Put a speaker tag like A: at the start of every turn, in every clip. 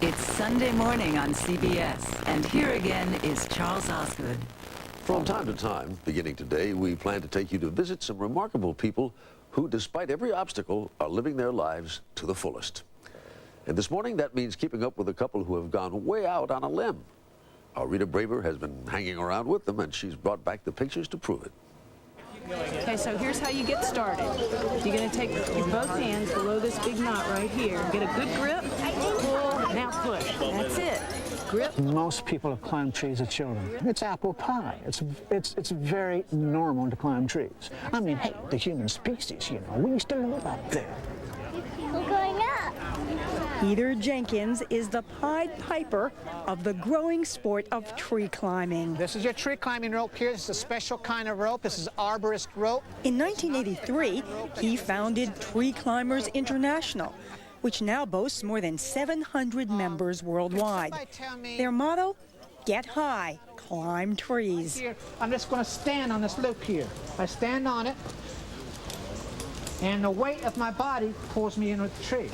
A: It's Sunday morning on CBS, and here again is Charles Osgood.
B: From time to time, beginning today, we plan to take you to visit some remarkable people who, despite every obstacle, are living their lives to the fullest. And this morning, that means keeping up with a couple who have gone way out on a limb. Our Rita Braver has been hanging around with them, and she's brought back the pictures to prove it.
C: Okay, so here's how you get started. You're going to take your both hands below this big knot right here. Get a good grip, pull, now push. That's it. Grip.
D: Most people have climbed trees as children. It's apple pie. It's very normal to climb trees. I mean, hey, the human species, you know, we used to live up there.
E: We're going up.
F: Peter Jenkins is the Pied Piper of the growing sport of tree climbing.
D: This is your tree climbing rope here. This is a special kind of rope. This is arborist rope.
F: In 1983, he founded Tree Climbers International, which now boasts more than 700 members worldwide. Their motto, get high, climb trees.
D: Here, I'm just going to stand on this loop here. I stand on it, and the weight of my body pulls me in with the tree.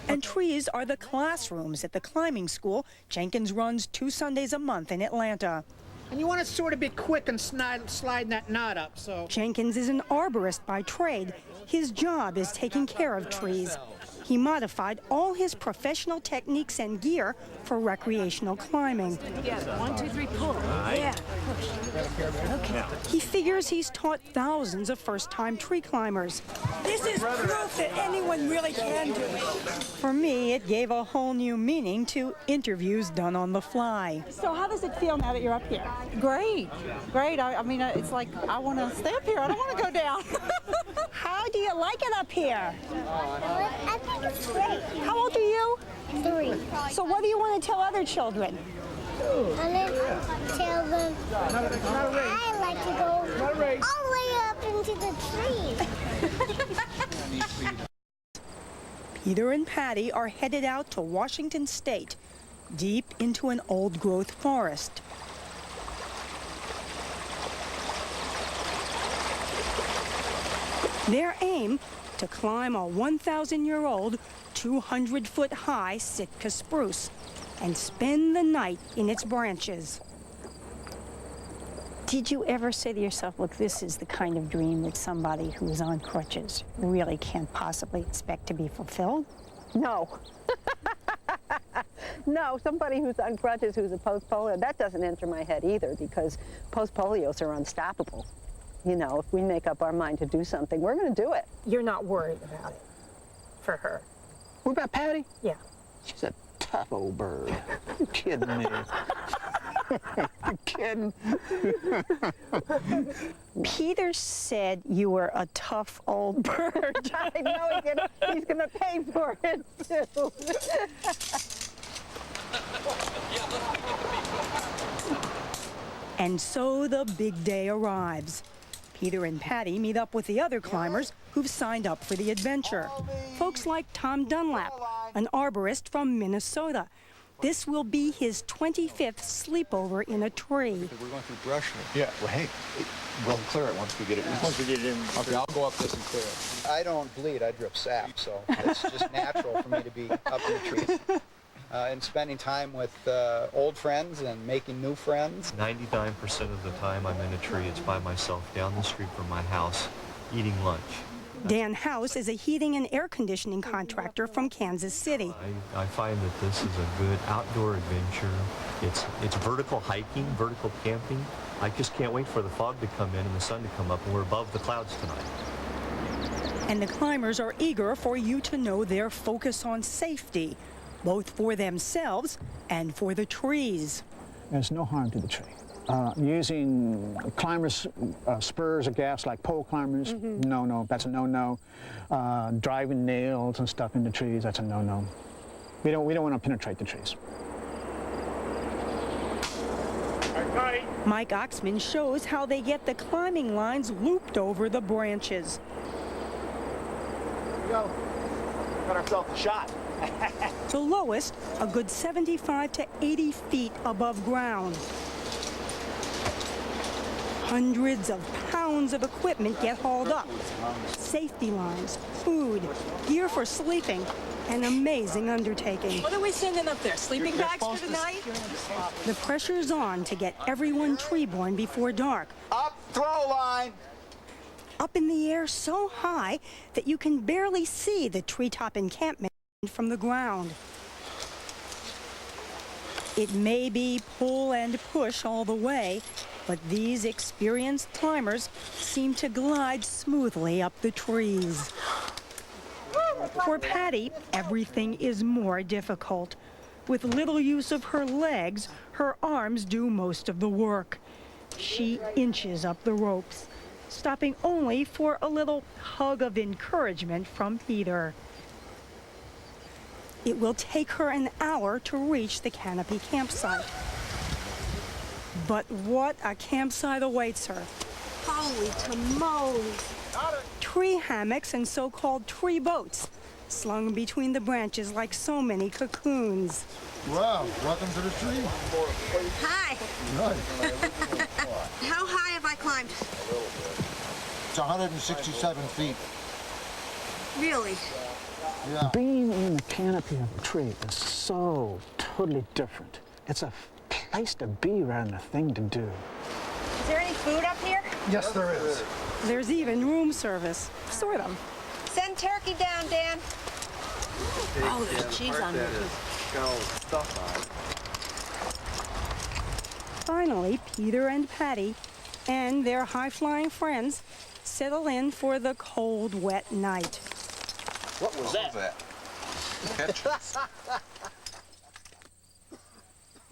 F: And trees are the classrooms at the climbing school Jenkins runs 2 Sundays a month in Atlanta.
D: And you want to sort of be quick and slide that knot up, so.
F: Jenkins is an arborist by trade. His job is taking care of trees. He modified all his professional techniques and gear for recreational climbing.
C: Together. 1, 2, 3, pull. Yeah.
F: Okay. He figures he's taught thousands of first-time tree climbers.
G: This is proof that anyone really can do it.
F: For me, it gave a whole new meaning to interviews done on the fly.
G: So how does it feel now that you're up here? Great. Great. I mean, it's like I want to stay up here. I don't want to go down.
F: How do you like it up here?
E: I think it's great.
F: How old are you?
E: 3.
F: So what do you want to tell other children?
E: And then tell them I like to go all the way up into the tree.
F: Peter and Patty are headed out to Washington State, deep into an old-growth forest. Their aim, to climb a 1,000-year-old, 200-foot-high Sitka spruce and spend the night in its branches. Did you ever say to yourself, look, this is the kind of dream that somebody who's on crutches really can't possibly expect to be fulfilled?
H: No. No, somebody who's on crutches, who's a post-polio, that doesn't enter my head either, because post-polios are unstoppable. You know, if we make up our mind to do something, we're going to do it.
G: You're not worried about it for her.
D: What about Patty?
G: Yeah.
D: She's a tough old bird. You kidding me? You kidding?
F: Peter said you were a tough old bird.
H: I know he's going to pay for it, too.
F: And so the big day arrives. Peter and Patty meet up with the other climbers who've signed up for the adventure. Folks like Tom Dunlap, an arborist from Minnesota. This will be his 25th sleepover in a tree.
I: We're going through brush. Yeah, well, hey, we'll clear it once we get it. Once we get it in. Okay, I'll go up this and clear it.
J: I don't bleed, I drip sap, so it's just natural for me to be up in the trees. And spending time with old friends and making new friends.
K: 99% of the time I'm in a tree, it's by myself down the street from my house, eating lunch.
F: Dan House is a heating and air conditioning contractor from Kansas City.
K: I find that this is a good outdoor adventure. It's vertical hiking, vertical camping. I just can't wait for the fog to come in and the sun to come up, and we're above the clouds tonight.
F: And the climbers are eager for you to know their focus on safety, both for themselves and for the trees.
D: There's no harm to the tree. Using climbers' spurs or gaffs like pole climbers, no, that's a no-no. Driving nails and stuff in the trees, that's a no-no. We don't want to penetrate the trees.
F: Mike Oxman shows how they get the climbing lines looped over the branches.
I: Here we go. Got ourselves a shot.
F: The lowest, a good 75 to 80 feet above ground. Hundreds of pounds of equipment get hauled up. Safety lines, food, gear for sleeping, an amazing undertaking.
C: What are we sending up there? Sleeping bags for the night?
F: The pressure's on to get everyone tree-borne before dark.
J: Up, throw line.
F: Up in the air so high that you can barely see the treetop encampment from the ground. It may be pull and push all the way, but these experienced climbers seem to glide smoothly up the trees. For Patty, everything is more difficult. With little use of her legs, her arms do most of the work. She inches up the ropes, stopping only for a little hug of encouragement from Peter. It will take her an hour to reach the canopy campsite. But what a campsite awaits her.
C: Holy tamales.
F: Tree hammocks and so-called tree boats, slung between the branches like so many cocoons.
L: Wow, welcome to the tree.
M: Hi.
L: Nice.
M: How high have I climbed?
L: It's 167 feet.
M: Really?
L: Yeah.
D: Being in the canopy of a tree is so totally different. It's a place to be rather than a thing to do.
M: Is there any food up here?
L: Yes, there is.
F: There's even room service, sort of.
M: Send turkey down, Dan.
C: Oh, there's cheese on there.
F: Finally, Peter and Patty and their high-flying friends settle in for the cold, wet night.
I: What was that?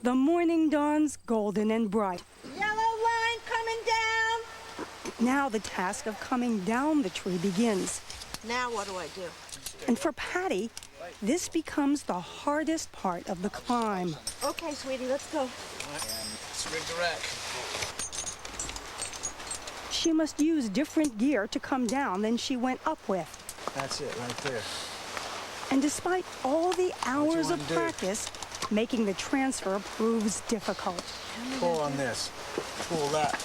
F: The morning dawns golden and bright.
M: Yellow line coming down.
F: Now the task of coming down the tree begins.
M: Now what do I do?
F: And for Patty, this becomes the hardest part of the climb.
M: Okay, sweetie, let's go.
I: Swing direct.
F: She must use different gear to come down than she went up with.
L: That's it right there.
F: And despite all the hours of practice, making the transfer proves difficult.
L: Pull on this. Pull that.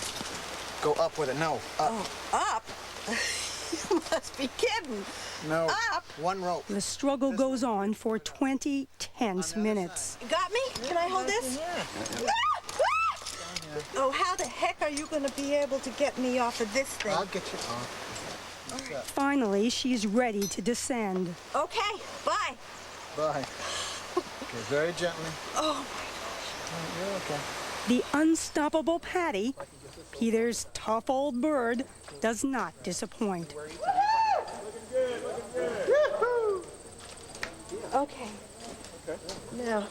L: Go up with it. No, up.
M: Oh, up? You must be kidding.
L: No.
M: Up?
L: One rope.
F: The struggle goes on for 20 tense minutes.
M: You got me? Can I hold this? Ah! Oh, how the heck are you going to be able to get me off of this thing?
L: I'll get you off.
F: Finally, she's ready to descend.
M: Okay, bye.
L: Bye. Okay, very gently.
M: Oh,
L: You're okay.
F: The unstoppable Patty, Peter's tough old bird, does not disappoint.
M: okay. Now.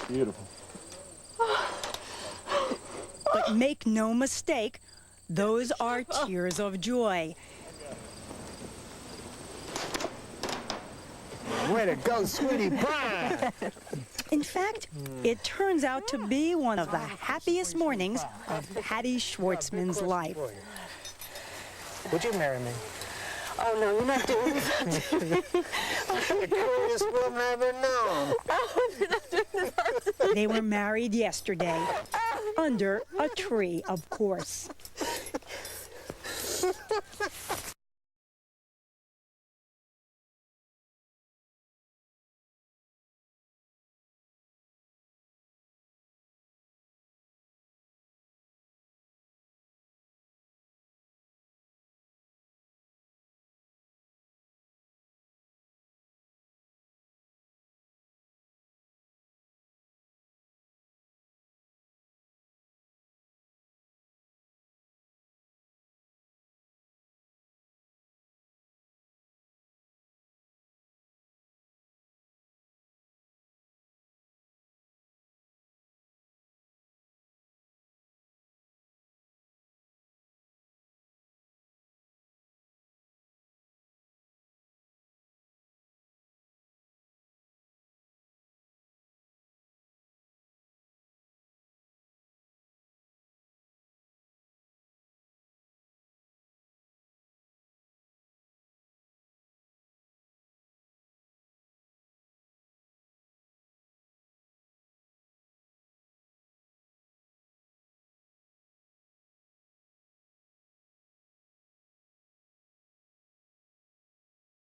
L: Beautiful.
F: But make no mistake, those are tears of joy.
L: Way to go, sweetie pie!
F: In fact, it turns out to be one of the happiest mornings of Patty Schwartzman's life.
L: Would you marry me?
M: Oh, no, you're not doing this.
L: The coolest woman I've ever known.
M: Oh, you're not doing this.
F: They were married yesterday, under a tree, of course.